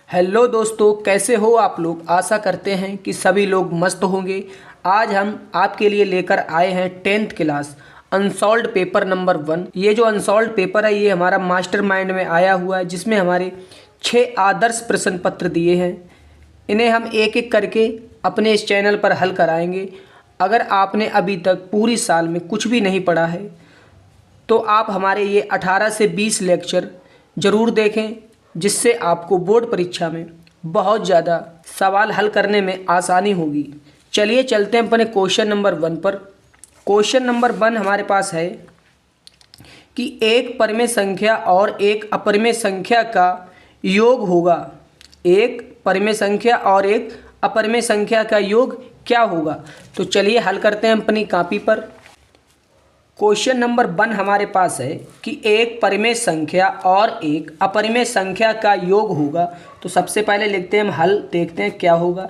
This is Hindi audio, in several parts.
हेलो दोस्तों, कैसे हो आप लोग। आशा करते हैं कि सभी लोग मस्त होंगे। आज हम आपके लिए लेकर आए हैं 10th class unsolved paper number 1। ये जो अनसॉल्व्ड पेपर है ये हमारा मास्टरमाइंड में आया हुआ है, जिसमें हमारे 6 आदर्श प्रश्न पत्र दिए हैं। इन्हें हम एक एक करके अपने इस चैनल पर हल कराएंगे। अगर आपने अभी तक पूरी साल में कुछ भी नहीं पढ़ा है तो आप हमारे ये 18 से 20 लेक्चर ज़रूर देखें, जिससे आपको बोर्ड परीक्षा में बहुत ज़्यादा सवाल हल करने में आसानी होगी। चलिए चलते हैं अपने क्वेश्चन नंबर 1 पर। क्वेश्चन नंबर 1 हमारे पास है कि एक परिमेय संख्या और एक अपरिमेय संख्या का योग होगा। एक परिमेय संख्या और एक अपरिमेय संख्या का योग क्या होगा। तो चलिए हल करते हैं अपनी कॉपी पर। क्वेश्चन नंबर 1 हमारे पास है कि एक परिमेय संख्या और एक अपरिमेय संख्या का योग होगा। तो सबसे पहले लिखते हैं हम हल, देखते हैं क्या होगा।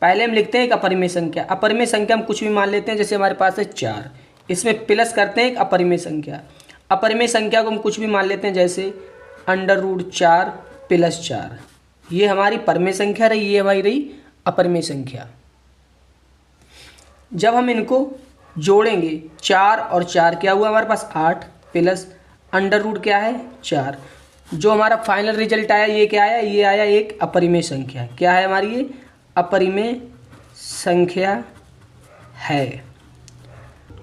पहले हम लिखते हैं एक अपरिमेय संख्या। अपरिमेय संख्या हम कुछ भी मान लेते हैं, जैसे हमारे पास है 4, इसमें प्लस करते हैं एक अपरिमेय संख्या। अपरिमेय संख्या को हम कुछ भी मान लेते हैं, जैसे √4 + 4। ये हमारी परिमेय संख्या रही, ये हमारी रही अपरिमेय संख्या। जब हम इनको जोड़ेंगे 4 और 4 क्या हुआ हमारे पास 8 प्लस √ क्या है 4। जो हमारा फाइनल रिजल्ट आया ये क्या आया, ये आया एक अपरिमेय संख्या। क्या है हमारी ये अपरिमेय संख्या है।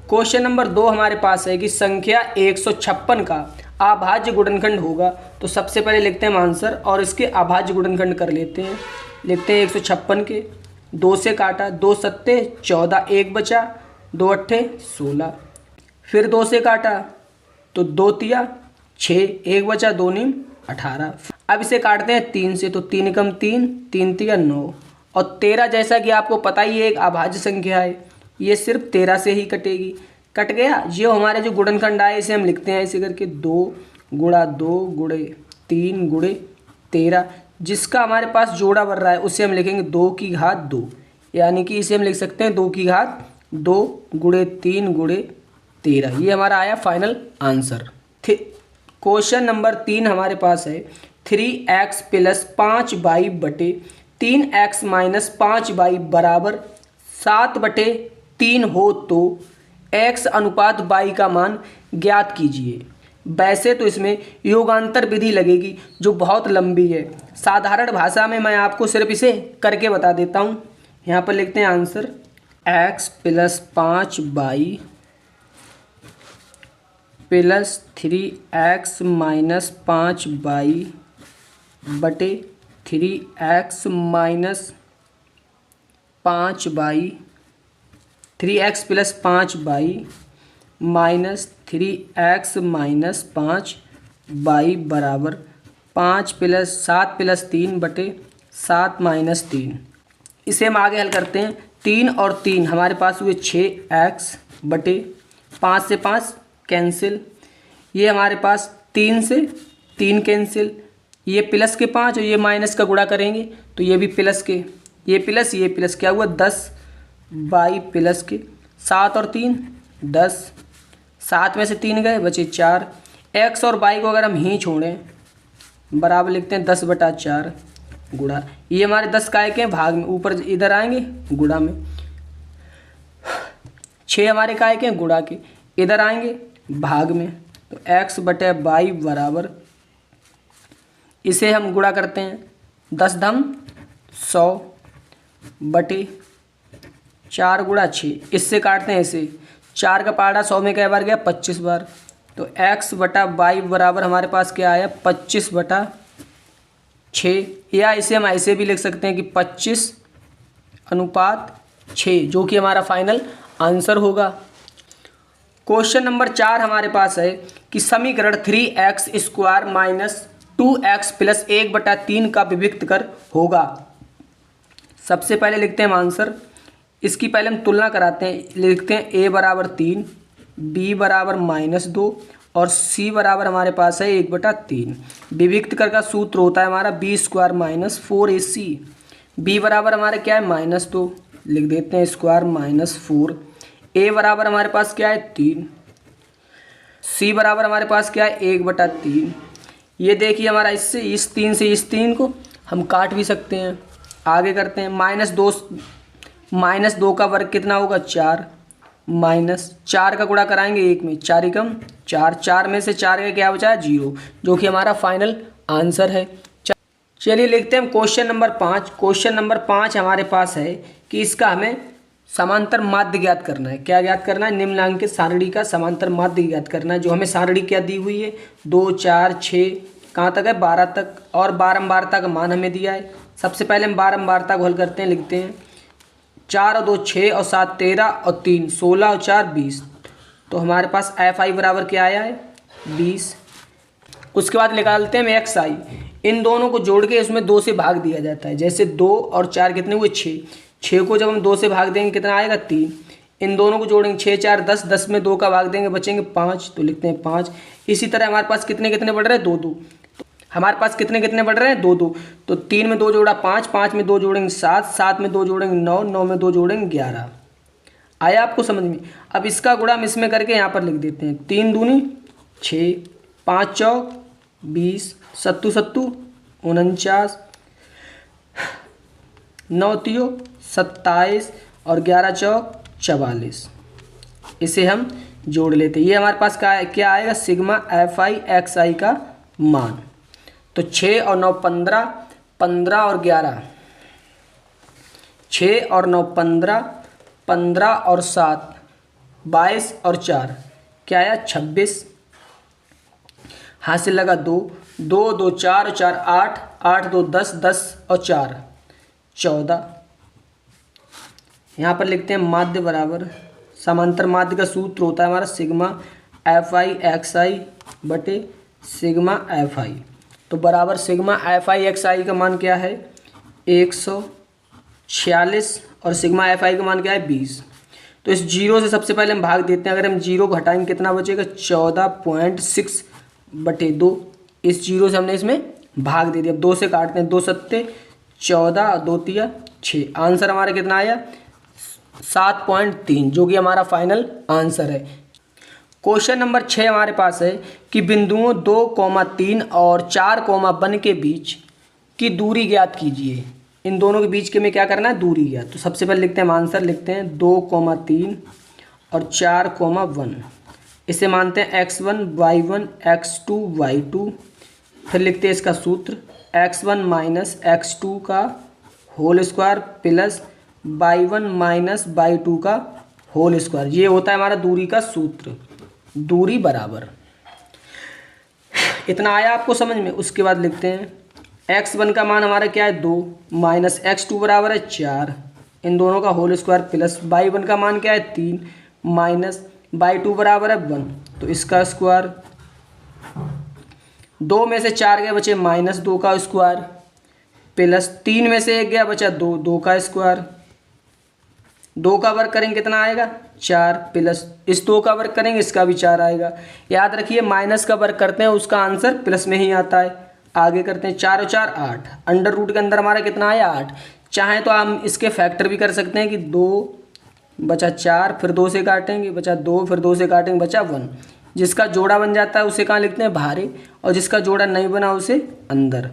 क्वेश्चन नंबर 2 हमारे पास है कि संख्या 156 का अभाज्य गुणनखंड होगा। तो सबसे पहले लिखते हैं हम आंसर और इसके अभाज्य गुणनखंड कर लेते हैं। लिखते हैं 156 के 2 से काटा, 2 सत्ते 14, 1 बचा, 2 अट्ठे 16, फिर 2 से काटा तो 2 तिया 6, 1 बचा, 2 नीम 18। अब इसे काटते हैं 3 से, तो 3 कम 3, 3 तिया 9 और 13। जैसा कि आपको पता ही है एक अभाज्य संख्या है, ये सिर्फ 13 से ही कटेगी। कट गया। ये हमारे जो गुणनखंड आए इसे हम लिखते हैं ऐसे करके 2 × 2 × 3 × 13। जिसका हमारे पास जोड़ा बन रहा है उसे हम लिखेंगे 2 की घात 2, यानी कि इसे हम लिख सकते हैं 2 की घात 2 × 3 × 13। ये हमारा आया फाइनल आंसर। क्वेश्चन नंबर 3 हमारे पास है 3x + 5y बटे 3x - 5y बराबर 7/3 हो तो x अनुपात y का मान ज्ञात कीजिए। वैसे तो इसमें योगांतर विधि लगेगी जो बहुत लंबी है। साधारण भाषा में मैं आपको सिर्फ इसे करके बता देता हूँ। यहाँ पर लिखते हैं answer x + 5y + 3x - 5y बटे 3x - 5y 3x + 5y - 3x - 5y बराबर 5 + 7 + 3 बटे 7 - 3। इसे हम आगे हल करते हैं। 3 और 3 हमारे पास हुए 6x बटे 5 से 5 कैंसिल। ये हमारे पास 3 से 3 कैंसिल। ये प्लस के 5 और ये माइनस का गुणा करेंगे तो ये भी प्लस के, ये प्लस क्या हुआ 10 y प्लस के 7 और 3 10, 7 में से 3 गए बचे 4। x और y को अगर हम ही छोड़ें बराबर लिखते हैं 10/4 गुणा, ये हमारे 10 काय के भाग में, ऊपर इधर आएंगे गुणा में। 6 हमारे काय के गुणा के, इधर आएंगे भाग में। तो x/y बराबर, इसे हम गुणा करते हैं 10 × 100 बटे 4 × 6। इससे काटते हैं इसे, 4 का पहाड़ा 100 में कै बार गया 25 बार। तो x/y बराबर हमारे पास क्या आया 25/6, या इसे हम ऐसे भी लिख सकते हैं कि 25:6, जो कि हमारा फाइनल आंसर होगा। क्वेश्चन नंबर 4 हमारे पास है कि समीकरण 3x² - 2x + 1/3 का विभक्त कर होगा। सबसे पहले लिखते हैं हम आंसर, इसकी पहले हम तुलना कराते हैं। लिखते हैं a बराबर 3, b बराबर -2 और c बराबर हमारे पास है 1/3। विभक्त कर का सूत्र होता है हमारा b² - 4ac। b बराबर हमारे क्या है -2, लिख देते हैं स्क्वायर -4। a बराबर हमारे पास क्या है 3, c बराबर हमारे पास क्या है 1/3। ये देखिए हमारा इससे इस 3 से इस 3 को हम काट भी सकते हैं। आगे करते हैं, -2 का वर्ग कितना होगा 4, -4 का गुणा कराएंगे 1 में, 4 एकम 4, 4 में से 4 का क्या बचा है 0, जो कि हमारा फाइनल आंसर है। चलिए लिखते हैं क्वेश्चन नंबर 5। क्वेश्चन नंबर 5 हमारे पास है कि इसका हमें समांतर माध्य ज्ञात करना है। क्या ज्ञात करना है? निम्नांकित सारणी का समांतर माध्य ज्ञात करना है। जो हमें सारणी क्या दी हुई है 2, 4, 6 कहाँ तक है 12 तक, और बारंबारता का मान हमें दिया है। सबसे पहले हम बारंबारता को हल करते हैं। लिखते हैं 4 और 2 6 और 7 13 और 3 16 और 4 20। तो हमारे पास FI बराबर क्या आया है 20। उसके बाद निकालते हैं हम XI। इन दोनों को जोड़ के उसमें 2 से भाग दिया जाता है। जैसे 2 और 4 कितने हुए 6, 6 को जब हम 2 से भाग देंगे कितना आएगा 3। इन दोनों को जोड़ेंगे 6 4 10, 10 में 2 का भाग देंगे बचेंगे 5, तो लिखते हैं 5। इसी तरह हमारे पास कितने कितने बढ़ रहे हैं 2 2, हमारे पास कितने कितने बढ़ रहे हैं 2 2। तो 3 में 2 जोड़ा 5, 5 में 2 जोड़ेंगे 7, 7 में 2 जोड़ेंगे 9, 9 में 2 जोड़ेंगे 11। आया आपको समझ में? अब इसका गुणा हम इसमें करके यहाँ पर लिख देते हैं 3 दूनी 6, 5 चौक 20, सत्तू सत्तू 49, 9 तियो 27 और 11 चौक 44। इसे हम जोड़ लेते हैं। ये हमारे पास क्या आएगा सिग्मा FI XI का मान। तो 6 और 9 15, 15 और 11 6 और 9 15, 15 और 7 22 और 4 क्या आया 26। हासिल लगा 2, 2 2 4 और 4 8, 8 2 10, 10 और 4 14। यहाँ पर लिखते हैं माध्य बराबर, समांतर माध्य का सूत्र होता है हमारा सिग्मा FI XI बटे सिग्मा FI। तो बराबर सिग्मा FI XI का मान क्या है 146 और सिग्मा FI का मान क्या है 20। तो इस जीरो से सबसे पहले हम भाग देते हैं। अगर हम जीरो को हटाएंगे कितना बचेगा 14.6 बटे 2। इस जीरो से हमने इसमें भाग दे दिया। अब 2 से काटते हैं, 2 सत्ते 14 और 2 तिया 6। आंसर हमारा कितना आया 7.3, जो कि हमारा फाइनल आंसर है। क्वेश्चन नंबर 6 हमारे पास है कि बिंदुओं 2,3 और 4,1 के बीच की दूरी ज्ञात कीजिए। इन दोनों के बीच के में क्या करना है दूरी ज्ञात। तो सबसे पहले लिखते हैं हम आंसर लिखते हैं 2,3 और 4,1। इसे मानते हैं x1 y1 x2 y2। फिर लिखते हैं इसका सूत्र x1 माइनस x2 का whole square plus y1 minus y2 का होल स्क्वायर। ये होता है हमारा दूरी का सूत्र, दूरी बराबर। इतना आया आपको समझ में? उसके बाद लिखते हैं x1 का मान हमारा क्या है 2 माइनस x2 बराबर है 4, इन दोनों का होल स्क्वायर प्लस y1 का मान क्या है 3 माइनस y2 बराबर है 1, तो इसका स्क्वायर। 2 में से 4 गया बचे -2 का स्क्वायर प्लस 3 में से 1 गया बचा 2, 2 का स्क्वायर। 2 का वर्ग करेंगे कितना आएगा 4 प्लस इस 2 का वर्ग करेंगे इसका भी 4 आएगा। याद रखिए माइनस का वर्ग करते हैं उसका आंसर प्लस में ही आता है। आगे करते हैं 4 और 4 8, अंडर रूट के अंदर हमारा कितना आया 8। चाहें तो हम इसके फैक्टर भी कर सकते हैं कि 2 बचा 4 फिर 2 से काटेंगे बचा 2 फिर 2 से काटेंगे बचा 1। जिसका जोड़ा बन जाता है उसे कहाँ लिखते हैं बाहर, और जिसका जोड़ा नहीं बना उसे अंदर।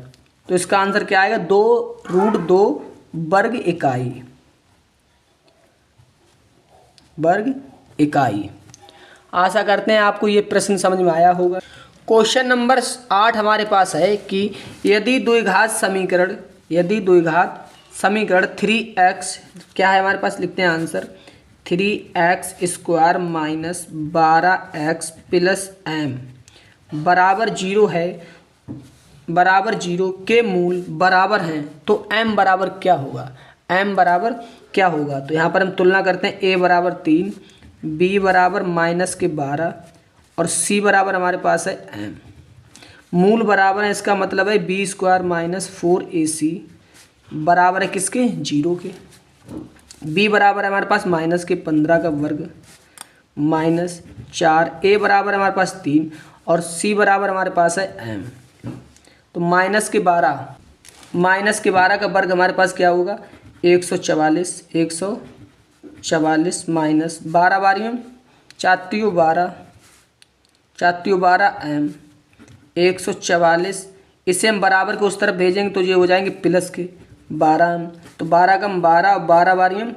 तो इसका आंसर क्या आएगा 2√2 वर्ग इकाई, वर्ग इकाई। आशा करते हैं आपको ये प्रश्न समझ में आया होगा। क्वेश्चन नंबर 8 हमारे पास है कि यदि द्विघात समीकरण 3x क्या है हमारे पास, लिखते हैं answer 3x² minus 12x plus m बराबर 0 है, बराबर 0 के मूल बराबर हैं, तो m बराबर क्या होगा, m बराबर क्या होगा। तो यहाँ पर हम तुलना करते हैं a बराबर 3, b बराबर -12 और c बराबर हमारे पास है m। मूल बराबर है, इसका मतलब है b² माइनस 4ac बराबर है किसके 0 के। b बराबर है हमारे पास -15 का वर्ग माइनस 4, a बराबर है हमारे पास 3 और c बराबर हमारे पास है m। तो -12 का वर्ग हमारे पास क्या होगा 144 माइनस 12 बारियों 4 12 m 144 इसे हम बराबर के उस तरफ भेजेंगे तो ये हो जाएंगे प्लस के 12 m। तो 12 कम 12, 12 बारियम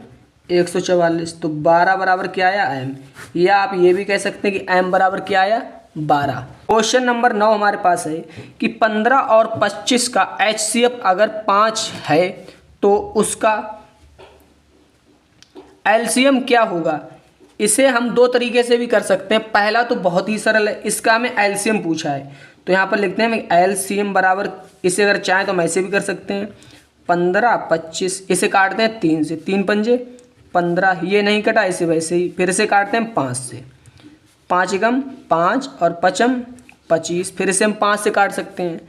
144। तो 12 बराबर क्या आया m, या आप ये भी कह सकते हैं कि m बराबर क्या आया 12। क्वेश्चन नंबर 9 हमारे पास है कि 15 और 25 का HCF अगर 5 है तो उसका LCM क्या होगा। इसे हम दो तरीके से भी कर सकते हैं। पहला तो बहुत ही सरल है, इसका हमें LCM पूछा है तो यहाँ पर लिखते हैं LCM बराबर, इसे अगर चाहें तो हम ऐसे भी कर सकते हैं 15 25, इसे काटते हैं 3 से, 3 पंजे 15, ये नहीं कटा इसे वैसे ही, फिर इसे काटते हैं 5 से, 5 एकम 5 और पचम 25, फिर इसे हम 5 से काट सकते हैं,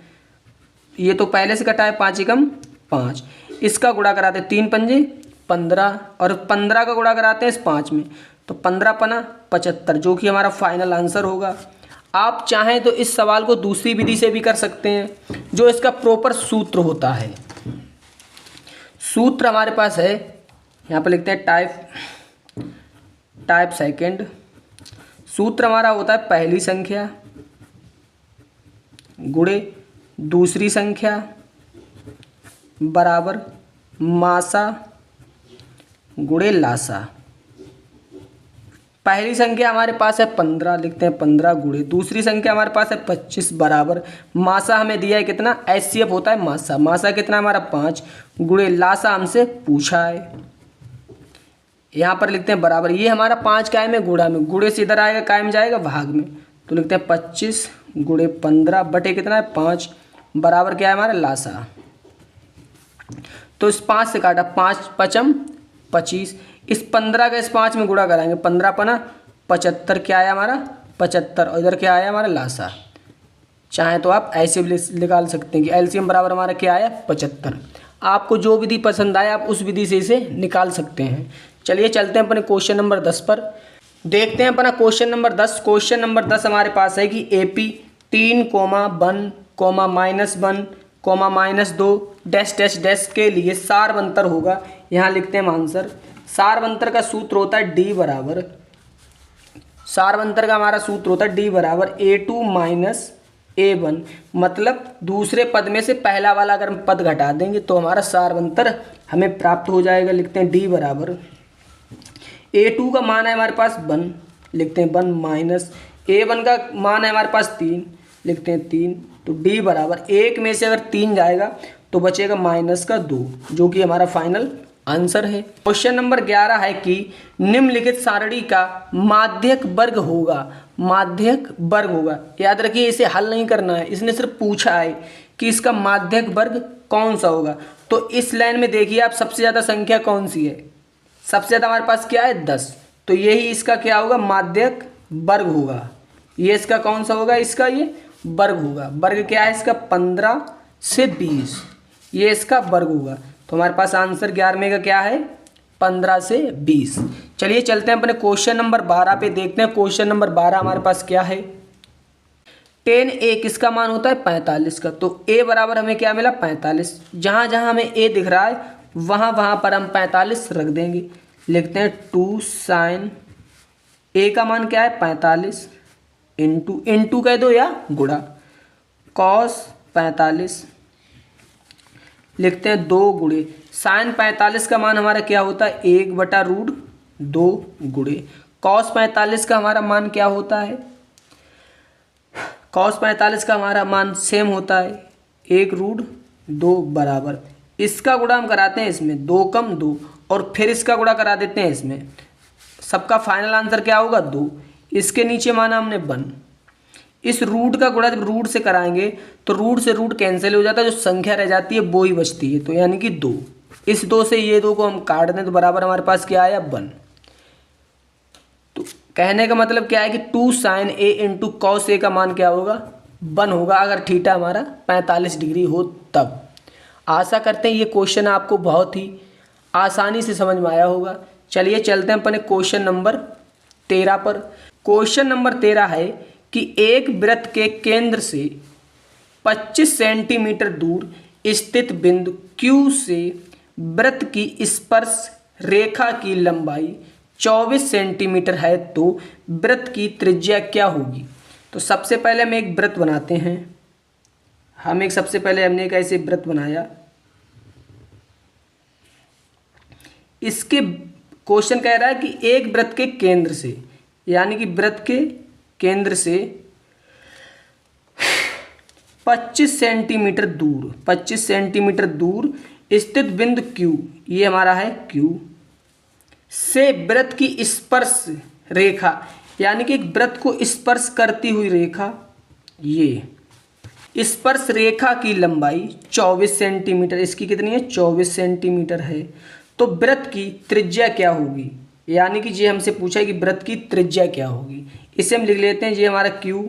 ये तो पहले से कटा है 5 एकम 5, इसका गुणा कराते हैं 3 पंजे 15 और 15 का गुणा कराते हैं इस 5 में, तो 15 पना 75, जो कि हमारा फाइनल आंसर होगा। आप चाहें तो इस सवाल को दूसरी विधि से भी कर सकते हैं, जो इसका प्रॉपर सूत्र होता है। सूत्र हमारे पास है, यहाँ पर लिखते हैं टाइप सेकंड। सूत्र हमारा होता है पहली संख्या गुणे दूसरी संख्या बराबर मासा गुणे लासा। पहली संख्या हमारे पास है 15, लिखते हैं 15 गुणे दूसरी संख्या हमारे पास है 25 बराबर मासा हमें दिया है कितना, HCF होता है मासा, मासा कितना हमारा 5 गुणे लासा हमसे पूछा है, यहाँ पर लिखते हैं बराबर, ये हमारा 5 कायम है गुणा में, गुणे से इधर आएगा कायम जाएगा भाग में, तो लिखते हैं 25 गुणे 15 बटे कितना है 5 बराबर क्या है हमारा लासा। तो इस 5 से काटा 5 पचम 25, इस 15 का इस 5 में गुणा कराएंगे, 15 पना 75 क्या आया हमारा 75, और इधर क्या आया हमारा लासा। चाहे तो आप ऐसे भी निकाल सकते हैं कि LCM बराबर हमारा क्या आया 75। आपको जो विधि पसंद आए आप उस विधि से इसे निकाल सकते हैं। चलिए चलते हैं अपने क्वेश्चन नंबर 10 पर, देखते हैं अपना क्वेश्चन नंबर 10। क्वेश्चन नंबर 10 हमारे पास है कि AP 3, 1, -1, -2 डैश डैश डैश के लिए सारवंतर होगा। यहाँ लिखते हैं आंसर। सारवंतर का सूत्र होता है D बराबर, सारवंतर का हमारा सूत्र होता है D बराबर A2 - A1, मतलब दूसरे पद में से पहला वाला अगर हम पद घटा देंगे तो हमारा सारवंतर हमें प्राप्त हो जाएगा। लिखते हैं D बराबर A2 का मान है हमारे पास 1, लिखते हैं 1 माइनस A1 का मान है हमारे पास 3, लिखते हैं 3, तो D बराबर 1 में से अगर 3 जाएगा तो बचेगा -2, जो कि हमारा फाइनल आंसर है। क्वेश्चन नंबर 11 है कि निम्नलिखित सारणी का माध्यक वर्ग होगा। माध्यक वर्ग होगा, याद रखिए इसे हल नहीं करना है, इसने सिर्फ पूछा है कि इसका माध्यक वर्ग कौन सा होगा। तो इस लाइन में देखिए आप, सबसे ज़्यादा संख्या कौन सी है, सबसे ज़्यादा हमारे पास क्या है 10, तो यही इसका क्या होगा माध्यक वर्ग होगा। ये इसका कौन सा होगा, इसका ये वर्ग होगा। वर्ग क्या है इसका 15 से 20, ये इसका वर्ग होगा। तो हमारे पास आंसर 11वें का क्या है 15 से 20। चलिए चलते हैं अपने क्वेश्चन नंबर 12 पे, देखते हैं क्वेश्चन नंबर 12 हमारे पास क्या है। 10A किसका मान होता है 45 का, तो A बराबर हमें क्या मिला 45। जहाँ जहाँ हमें A दिख रहा है वहाँ वहाँ पर हम 45 रख देंगे। लिखते हैं 2 sin A का मान क्या है 45 इंटू कह दो या गुणा cos 45, लिखते हैं 2 गुणे साइन 45 का मान हमारा क्या होता है 1/√2 गुणे cos 45 का हमारा मान क्या होता है, cos 45 का हमारा मान सेम होता है 1√2 बराबर, इसका गुणा हम कराते हैं इसमें 2 कम 2 और फिर इसका गुणा करा देते हैं इसमें, सबका फाइनल आंसर क्या होगा 2। इसके नीचे माना हमने 1, इस रूट का गुणा जब रूट से कराएंगे तो रूट से रूट कैंसिल हो जाता है, जो संख्या रह जाती है वो ही बचती है, तो यानी कि 2। इस 2 से ये 2 को हम काट दें तो बराबर हमारे पास क्या आया 1। तो कहने का मतलब क्या है कि 2 sin A into cos A का मान क्या होगा 1 होगा, अगर थीटा हमारा 45 डिग्री हो तब। आशा करते हैं ये क्वेश्चन आपको बहुत ही आसानी से समझ में आया होगा। चलिए चलते हैं अपने क्वेश्चन नंबर 13 पर। क्वेश्चन नंबर 13 है कि एक वृत्त के केंद्र से 25 सेंटीमीटर दूर स्थित बिंदु Q से वृत्त की स्पर्श रेखा की लंबाई 24 सेंटीमीटर है, तो वृत्त की त्रिज्या क्या होगी। तो सबसे पहले हम एक वृत्त बनाते हैं, हम एक सबसे पहले हमने एक ऐसे वृत्त बनाया। इसके क्वेश्चन कह रहा है कि एक वृत्त के केंद्र से, यानी कि वृत्त के केंद्र से 25 सेंटीमीटर दूर, 25 सेंटीमीटर दूर स्थित बिंदु Q, ये हमारा है Q, से वृत्त की स्पर्श रेखा, यानी कि एक वृत्त को स्पर्श करती हुई रेखा, ये स्पर्श रेखा की लंबाई 24 सेंटीमीटर, इसकी कितनी है 24 सेंटीमीटर है। तो वृत्त की त्रिज्या क्या होगी, यानी कि ये हमसे पूछा है कि वृत्त की त्रिज्या क्या होगी। इसे हम लिख लेते हैं, ये हमारा Q,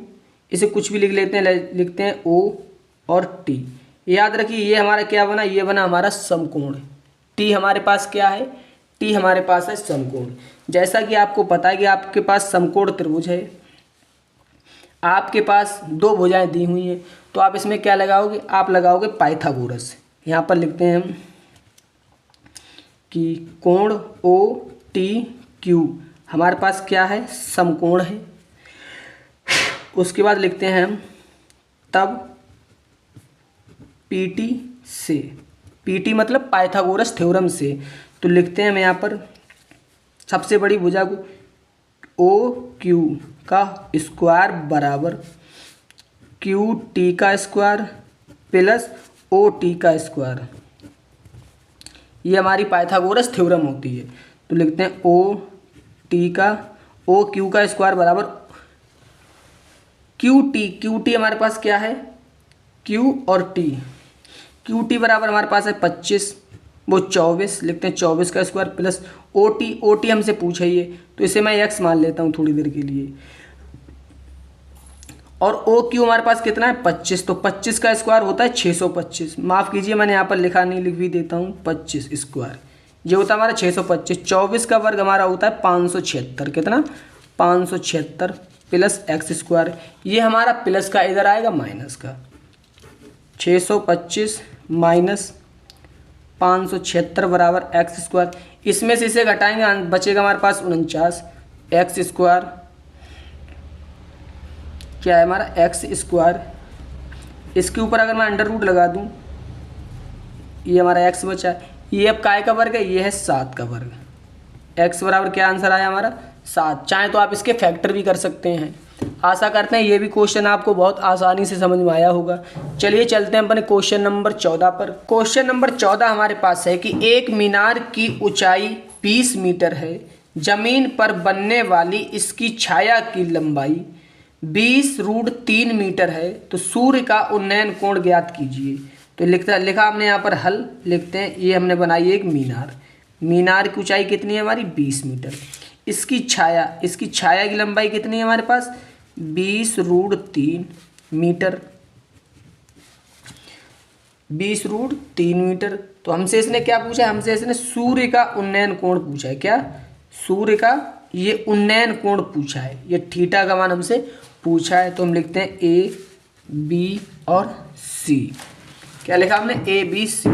इसे कुछ भी लिख लेते हैं, लिखते हैं O और T। याद रखिए ये हमारा क्या बना, ये बना हमारा समकोण। T हमारे पास क्या है, T हमारे पास है समकोण। जैसा कि आपको पता है कि आपके पास समकोण त्रिभुज है, आपके पास दो भुजाएं दी हुई हैं, तो आप इसमें क्या लगाओगे, आप लगाओगे पाइथागोरस। यहाँ पर लिखते हैं हम कि कोण OTQ हमारे पास क्या है, समकोण है। उसके बाद लिखते हैं हम तब PT से, PT मतलब पाइथागोरस थ्योरम से, तो लिखते हैं हम यहाँ पर सबसे बड़ी भुजा को OQ का स्क्वायर बराबर QT का स्क्वायर प्लस OT का स्क्वायर, ये हमारी पाइथागोरस थ्योरम होती है। तो लिखते हैं OQ का स्क्वायर बराबर QT हमारे पास क्या है, Q और T, QT बराबर हमारे पास है 25, वो 24, लिखते हैं 24 का स्क्वायर प्लस OT हमसे पूछा ही है, तो इसे मैं x मान लेता हूँ थोड़ी देर के लिए। और OQ हमारे पास कितना है 25, तो 25 का स्क्वायर होता है 625। माफ़ कीजिए मैंने यहाँ पर लिखा नहीं, लिख भी देता हूँ 25 स्क्वायर, ये होता है हमारा 625। 24 का वर्ग हमारा होता है 576, कितना 576 प्लस x स्क्वायर, ये हमारा प्लस का इधर आएगा माइनस का, 625 माइनस 576 बराबर x स्क्वायर। इसमें से इसे घटाएंगे, बचेगा हमारे पास 49, x स्क्वायर क्या है हमारा x स्क्वायर। इसके ऊपर अगर मैं अंडर रूट लगा दूं, ये हमारा x बचा, ये अब काय का वर्ग है, ये है 7 का वर्ग। x बराबर क्या आंसर आया हमारा 7। चाहे तो आप इसके फैक्टर भी कर सकते हैं। आशा करते हैं ये भी क्वेश्चन आपको बहुत आसानी से समझ में आया होगा। चलिए चलते हैं अपने क्वेश्चन नंबर 14 पर। क्वेश्चन नंबर 14 हमारे पास है कि एक मीनार की ऊंचाई 20 मीटर है, जमीन पर बनने वाली इसकी छाया की लंबाई 20√3 मीटर है, तो सूर्य का उन्नयन कोण ज्ञात कीजिए। तो लिखा हमने यहाँ पर हल, लिखते हैं ये हमने बनाई एक मीनार, मीनार की ऊंचाई कितनी है हमारी 20 मीटर, इसकी छाया की लंबाई कितनी है हमारे पास 20√3 मीटर, 20√3 मीटर। तो हमसे इसने क्या पूछा है, हमसे इसने सूर्य का उन्नयन कोण पूछा है। क्या, सूर्य का ये उन्नयन कोण पूछा है, ये थीटा का मान हमसे पूछा है। तो हम लिखते हैं A, B और C। क्या लिखा हमने A, B, C।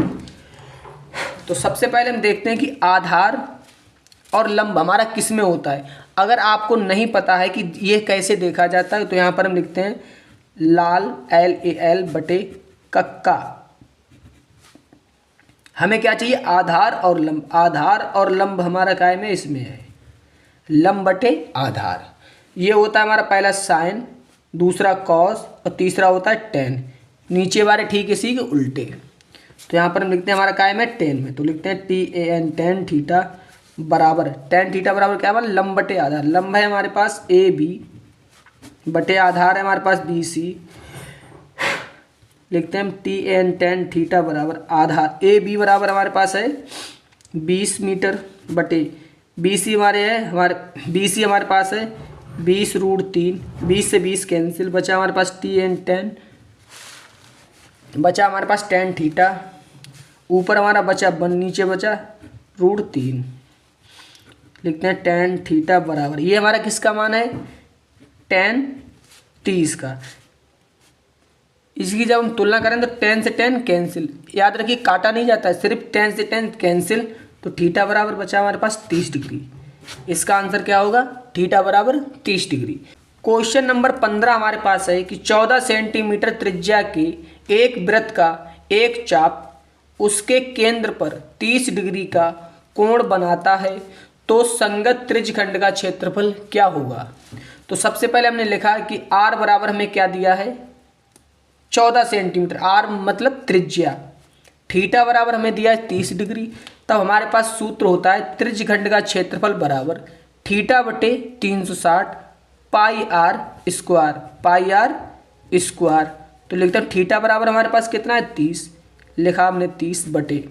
तो सबसे पहले हम देखते हैं कि आधार और लंब हमारा किस में होता है। अगर आपको नहीं पता है कि ये कैसे देखा जाता है, तो यहाँ पर हम लिखते हैं लाल LAL बटे कक्का। हमें क्या चाहिए, आधार और लंब। आधार और लंब हमारा काय में इसमें है, लंब बटे आधार। ये होता है हमारा पहला साइन, दूसरा कॉस और तीसरा होता है टेन। नीचे वाले ठीक इसी के उल्टे। तो यहाँ पर हम लिखते हैं हमारा काय में टेन में, तो लिखते हैं TAN टेन थीटा बराबर, टेन थीटा बराबर क्या हमारा लंब बटे आधार। लंब है हमारे पास AB बटे आधार है हमारे पास BC। लिखते हैं हम TAN टेन थीटा बराबर आधार AB बराबर हमारे पास है 20 मीटर बटे BC BC हमारे पास है 20√3, 20 से 20 कैंसिल, बचा हमारे पास TAN टेन, बचा हमारे पास टेन थीटा, ऊपर हमारा बचा 1, नीचे बचा √3। लिखते हैं टेन थीटा बराबर, ये हमारा किसका मान है, टेन 30 का। इसकी जब हम तुलना करें तो 10 से 10 कैंसिल, याद रखिए काटा नहीं जाता है, सिर्फ 10 से 10 कैंसिल। तो थीटा बराबर बचा हमारे पास 30 डिग्री। इसका आंसर क्या होगा, थीटा बराबर 30 डिग्री। क्वेश्चन नंबर 15 हमारे पास है कि 14 सेंटीमीटर त्रिज्या के एक वृत्त का एक चाप उसके केंद्र पर 30 डिग्री का कोण बनाता है तो संगत त्रिज्यखंड का क्षेत्रफल क्या होगा। तो सबसे पहले हमने लिखा कि r बराबर हमें क्या दिया है 14 सेंटीमीटर, r मतलब त्रिज्या, थीटा बराबर हमें दिया है 30 डिग्री। तब हमारे पास सूत्र होता है त्रिज्यखंड का क्षेत्रफल बराबर थीटा बटे 360 pi r square, pi r square. तो लिखते हैं थीटा बराबर हमारे पास कितना है 30, लिखा हमने 30 बटे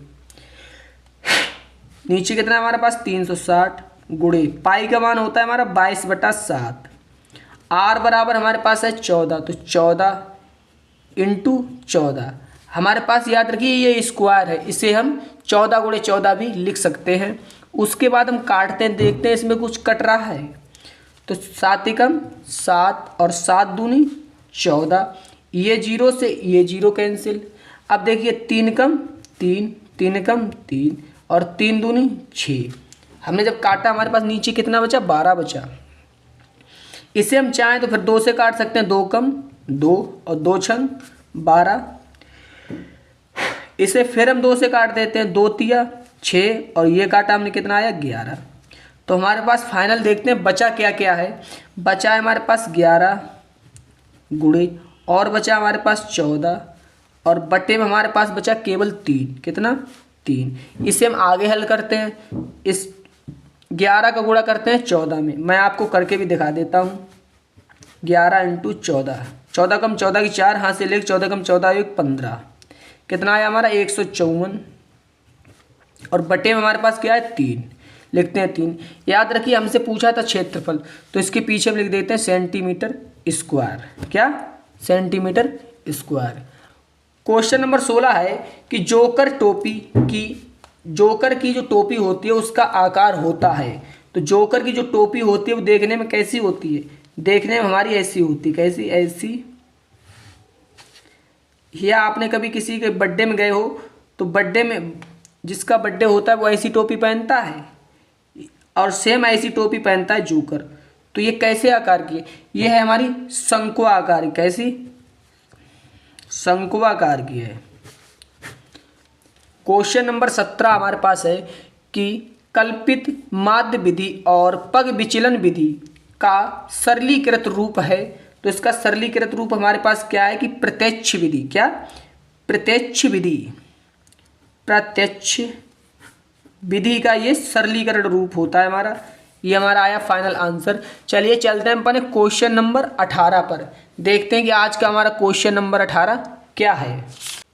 नीचे कितना है हमारे पास 360 गुणे पाई का मान होता है हमारा 22/7। आर बराबर हमारे पास है 14, तो 14 इंटू 14। हमारे पास याद रखिए ये स्क्वायर है, इसे हम 14 गुणे 14 भी लिख सकते हैं। उसके बाद हम काटते हैं, देखते हैं इसमें कुछ कट रहा है। तो 7 एकम 7 और 7 दूनी 14, ये 0 से ये 0 कैंसिल। अब देखिए 3 कम 3, 3 कम 3 और 3 दूनी 6। हमने जब काटा हमारे पास नीचे कितना बचा 12 बचा। इसे हम चाहें तो फिर 2 से काट सकते हैं, 2 कम 2 और 2 छंग 12। इसे फिर हम 2 से काट देते हैं, 2 तिया 6 और ये काटा हमने कितना आया 11। तो हमारे पास फाइनल देखते हैं बचा क्या क्या है। बचा है हमारे पास 11 गुणे और बचा हमारे पास 14 और बटे में हमारे पास बचा केवल 3, कितना 3। इसे हम आगे हल करते हैं, इस 11 का गुणा करते हैं 14 में। मैं आपको करके भी दिखा देता हूँ। 11 इंटू 14, 14 कम 14 की 4 हाथ से लेकर 14 कम 14 एक 15, कितना आया हमारा 154 और बटे में हमारे पास क्या है 3, लिखते हैं 3। याद रखिए हमसे पूछा था क्षेत्रफल, तो इसके पीछे हम लिख देते हैं सेंटीमीटर स्क्वायर, क्या सेंटीमीटर स्क्वायर। क्वेश्चन नंबर 16 है कि जोकर की जो टोपी होती है उसका आकार होता है। तो जोकर की जो टोपी होती है वो देखने में कैसी होती है, देखने में हमारी ऐसी होती है, कैसी ऐसी। या आपने कभी किसी के बर्थडे में गए हो तो बर्थडे में जिसका बर्थडे होता है वो ऐसी टोपी पहनता है और सेम ऐसी टोपी पहनता है जोकर। तो ये कैसे आकार की है, ये है हमारी शंकु आकार की, कैसी शंकु आकार की है। क्वेश्चन नंबर 17 हमारे पास है कि कल्पित माध्य विधि और पग विचलन विधि का सरलीकृत रूप है। तो इसका सरलीकृत रूप हमारे पास क्या है कि प्रत्यक्ष विधि, क्या प्रत्यक्ष विधि, प्रत्यक्ष विधि का ये सरलीकरण रूप होता है हमारा। ये हमारा आया फाइनल आंसर। चलिए चलते हैं अपने क्वेश्चन नंबर 18 पर, देखते हैं कि आज का हमारा क्वेश्चन नंबर 18 क्या है।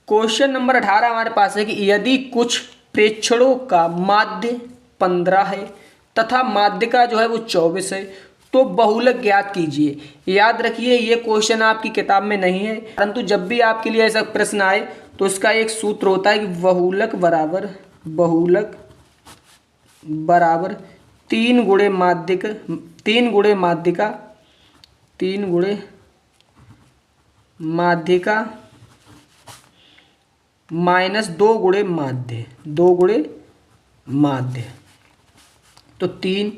क्वेश्चन नंबर 18 हमारे पास है कि यदि कुछ प्रेक्षणों का माध्य 15 है तथा माध्य का जो है वो 24 है तो बहुलक ज्ञात कीजिए। याद रखिए ये क्वेश्चन आपकी किताब में नहीं है, परंतु जब भी आपके लिए ऐसा प्रश्न आए तो इसका एक सूत्र होता है कि बहुलक बराबर 3 गुणे माध्यिक, 3 गुणे माध्यिका, 3 गुणे माध्यिका माइनस 2 गुणे माध्य, 2 गुणे माध्य। तो 3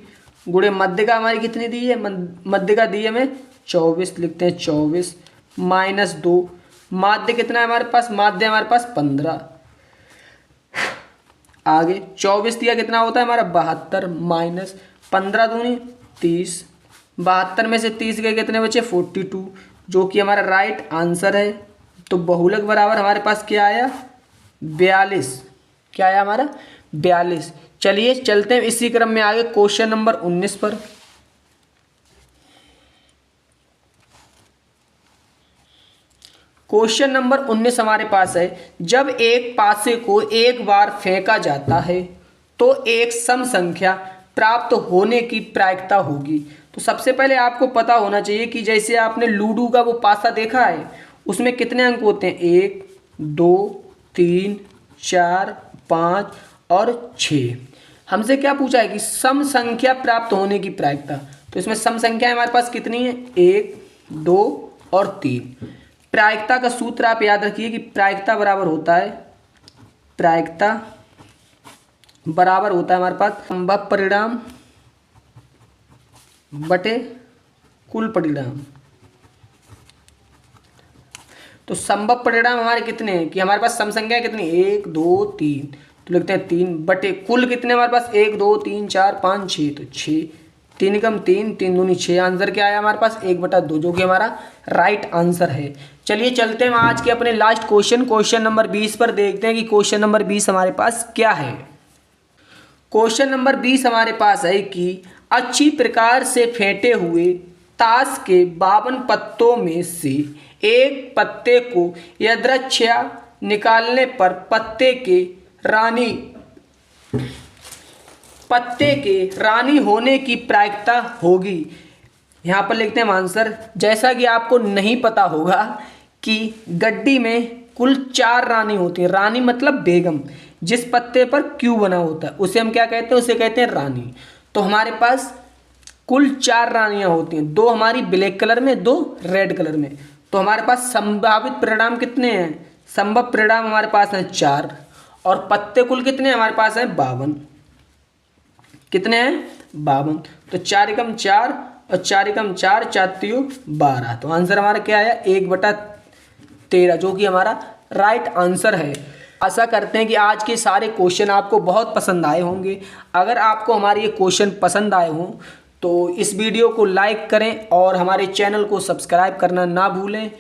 गुणे माध्यिका हमारी कितनी दी है, माध्यिका दी है हमें 24, लिखते हैं 24 माइनस 2, माध्य कितना है हमारे पास, माध्य हमारे पास 15। आगे 24 दिया कितना होता है हमारा 72 माइनस 15 दूनी 30, 72 में से 30 गए कितने बचे 42, जो कि हमारा राइट आंसर है। तो बहुलक बराबर हमारे पास क्या आया 42, क्या आया हमारा 42। चलिए चलते हैं इसी क्रम में आगे क्वेश्चन नंबर 19 पर। क्वेश्चन नंबर 19 हमारे पास है, जब एक पासे को एक बार फेंका जाता है तो एक सम संख्या प्राप्त होने की प्रायिकता होगी। तो सबसे पहले आपको पता होना चाहिए कि जैसे आपने लूडो का वो पासा देखा है उसमें कितने अंक होते हैं 1 2 3 4 5 और 6। हमसे क्या पूछा है कि सम संख्या प्राप्त होने की प्रायिकता। तो इसमें सम संख्या हमारे पास कितनी है 1 2 और 3। प्रायिकता का सूत्र आप याद रखिए कि प्रायिकता बराबर होता है, प्रायिकता बराबर होता है हमारे पास संभव परिणाम बटे कुल परिणाम। तो संभव परिणाम हमारे कितने हैं कि हमारे पास सम संख्या कितनी, 1 2 3, तो लिखते हैं 3 बटे कुल कितने हमारे पास 1 2 3 4 5 6, तो 6, 3 एकम 3, 3 दूनी 6। आंसर क्या आया हमारे पास 1/2, जो कि हमारा राइट आंसर है। चलिए चलते हैं आज के अपने लास्ट क्वेश्चन नंबर 20 पर, देखते हैं कि क्वेश्चन नंबर 20 हमारे पास क्या है। क्वेश्चन नंबर 20 हमारे पास है कि अच्छी प्रकार से फेंटे हुए ताश के 52 पत्तों में से एक पत्ते को यदृच्छया निकालने पर पत्ते के रानी होने की प्रायिकता होगी। यहाँ पर लिखते हैं आंसर। जैसा कि आपको नहीं पता होगा कि गड्डी में कुल 4 रानी होती हैं। रानी मतलब बेगम। जिस पत्ते पर क्यू बना होता है उसे हम क्या कहते हैं, उसे कहते हैं रानी। तो हमारे पास कुल 4 रानियां होती हैं, 2 हमारी ब्लैक कलर में, 2 रेड कलर में। तो हमारे पास संभावित परिणाम कितने हैं, संभव परिणाम हमारे पास हैं 4, और पत्ते कुल कितने हमारे पास हैं 52। कितने हैं 52। तो 4 एकम 4 और 4 एकम 4, 4 तियो 12। तो आंसर हमारा क्या आया 1/13, जो कि हमारा राइट आंसर है। आशा करते हैं कि आज के सारे क्वेश्चन आपको बहुत पसंद आए होंगे। अगर आपको हमारे ये क्वेश्चन पसंद आए हों तो इस वीडियो को लाइक करें और हमारे चैनल को सब्सक्राइब करना ना भूलें।